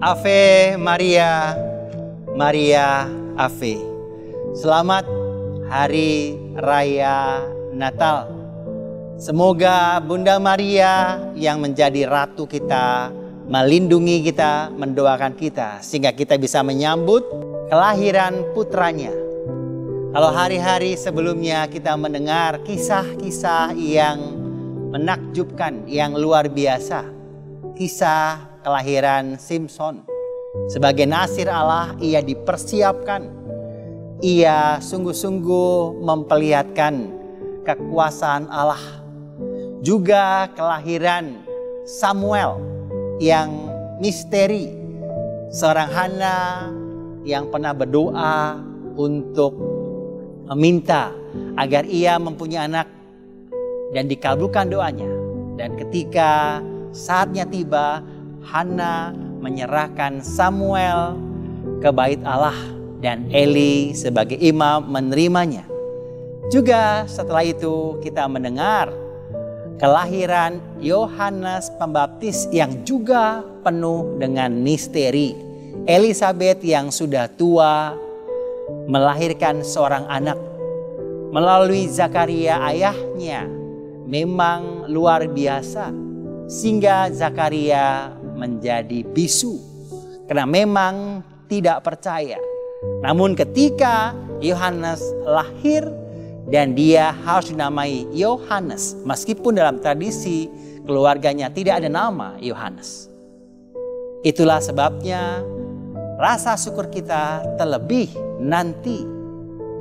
Ave Maria, Maria Ave. Selamat Hari Raya Natal. Semoga Bunda Maria yang menjadi ratu kita melindungi kita, mendoakan kita, sehingga kita bisa menyambut kelahiran putranya. Kalau hari-hari sebelumnya kita mendengar kisah-kisah yang menakjubkan, yang luar biasa. Kisah kelahiran Simpson. Sebagai nasir Allah, ia dipersiapkan. Ia sungguh-sungguh memperlihatkan kekuasaan Allah. Juga kelahiran Samuel yang misteri. Seorang Hana yang pernah berdoa untuk meminta agar ia mempunyai anak dan dikabulkan doanya. Dan ketika saatnya tiba, Hana menyerahkan Samuel ke bait Allah dan Eli sebagai imam menerimanya. Juga setelah itu kita mendengar kelahiran Yohanes Pembaptis yang juga penuh dengan misteri. Elisabeth yang sudah tua melahirkan seorang anak melalui Zakaria ayahnya. Memang luar biasa, sehingga Zakaria menjadi bisu karena memang tidak percaya. Namun ketika Yohanes lahir dan dia harus dinamai Yohanes, meskipun dalam tradisi keluarganya tidak ada nama Yohanes. Itulah sebabnya rasa syukur kita terlebih nanti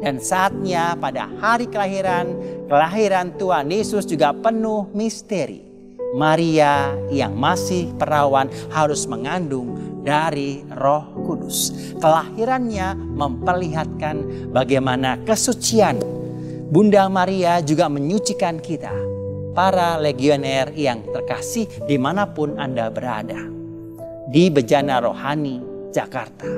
dan saatnya pada hari kelahiran Tuhan Yesus juga penuh misteri. Maria yang masih perawan harus mengandung dari Roh Kudus. Kelahirannya memperlihatkan bagaimana kesucian Bunda Maria juga menyucikan kita, para legioner yang terkasih dimanapun Anda berada. Di Bejana Rohani, Jakarta,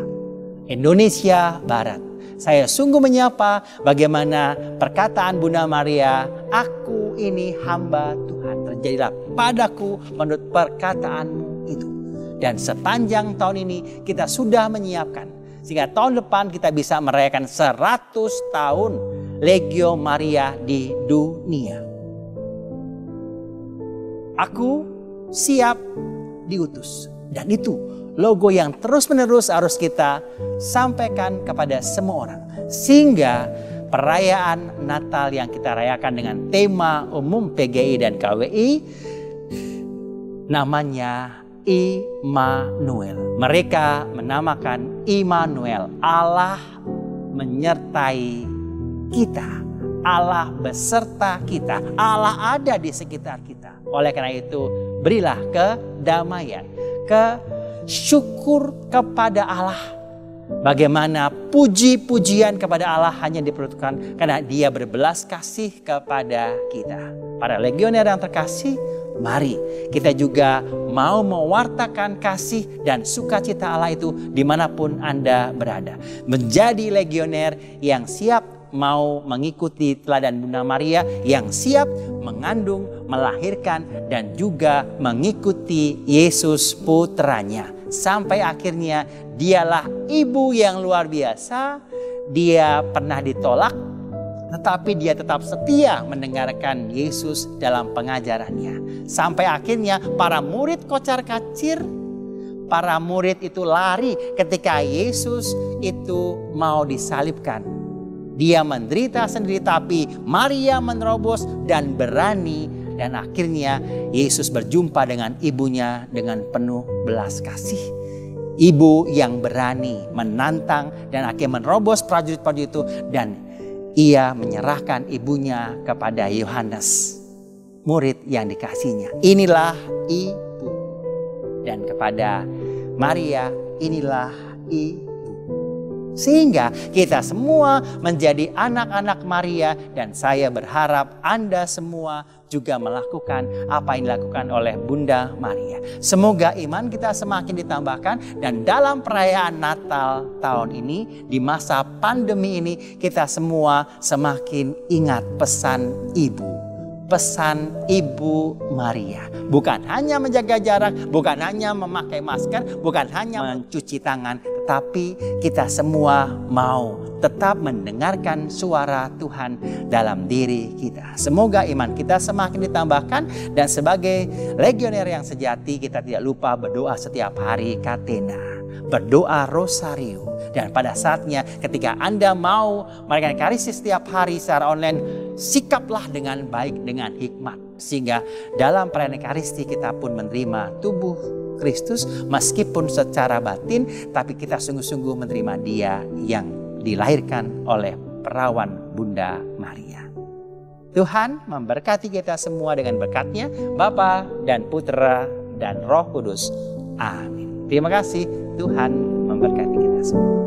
Indonesia Barat. Saya sungguh menyapa bagaimana perkataan Bunda Maria, "Aku ini hamba Tuhan, terjadilah padaku menurut perkataanmu itu." Dan sepanjang tahun ini kita sudah menyiapkan, sehingga tahun depan kita bisa merayakan 100 tahun Legio Maria di dunia. Aku siap diutus. Dan itu logo yang terus-menerus harus kita sampaikan kepada semua orang. Sehingga perayaan Natal yang kita rayakan dengan tema umum PGI dan KWI namanya Immanuel. Mereka menamakan Immanuel, Allah menyertai kita. Allah beserta kita. Allah ada di sekitar kita. Oleh karena itu, berilah kedamaian, syukur kepada Allah. Bagaimana puji-pujian kepada Allah hanya diperlukan karena Dia berbelas kasih kepada kita. Para legioner yang terkasih, mari kita juga mau mewartakan kasih dan sukacita Allah itu dimanapun Anda berada. Menjadi legioner yang siap mau mengikuti teladan Bunda Maria, yang siap mengandung, melahirkan, dan juga mengikuti Yesus putranya. Sampai akhirnya dialah ibu yang luar biasa. Dia pernah ditolak, tetapi dia tetap setia mendengarkan Yesus dalam pengajarannya. Sampai akhirnya para murid kocar-kacir, para murid itu lari ketika Yesus itu mau disalibkan. Dia menderita sendiri, tapi Maria menerobos dan berani. Dan akhirnya Yesus berjumpa dengan ibunya dengan penuh belas kasih. Ibu yang berani menantang dan akhirnya menerobos prajurit-prajurit itu. Dan ia menyerahkan ibunya kepada Yohanes, murid yang dikasihnya. Inilah ibu. Dan kepada Maria, inilah ibu. Sehingga kita semua menjadi anak-anak Maria, dan saya berharap Anda semua juga melakukan apa yang dilakukan oleh Bunda Maria. Semoga iman kita semakin ditambahkan, dan dalam perayaan Natal tahun ini, di masa pandemi ini, kita semua semakin ingat pesan Ibu. pesan Ibu Maria. Bukan hanya menjaga jarak, bukan hanya memakai masker, bukan hanya mencuci tangan, tetapi kita semua mau tetap mendengarkan suara Tuhan dalam diri kita. Semoga iman kita semakin ditambahkan, dan sebagai legioner yang sejati kita tidak lupa berdoa setiap hari katena, berdoa rosario. Dan pada saatnya ketika Anda mau merayakan Ekaristi setiap hari secara online, sikaplah dengan baik, dengan hikmat. Sehingga dalam perayaan Ekaristi kita pun menerima tubuh Kristus meskipun secara batin, tapi kita sungguh-sungguh menerima Dia yang dilahirkan oleh perawan Bunda Maria. Tuhan memberkati kita semua dengan berkat-Nya, Bapa dan Putra dan Roh Kudus. Amin. Terima kasih. Tuhan memberkati kita semua.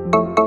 Thank you.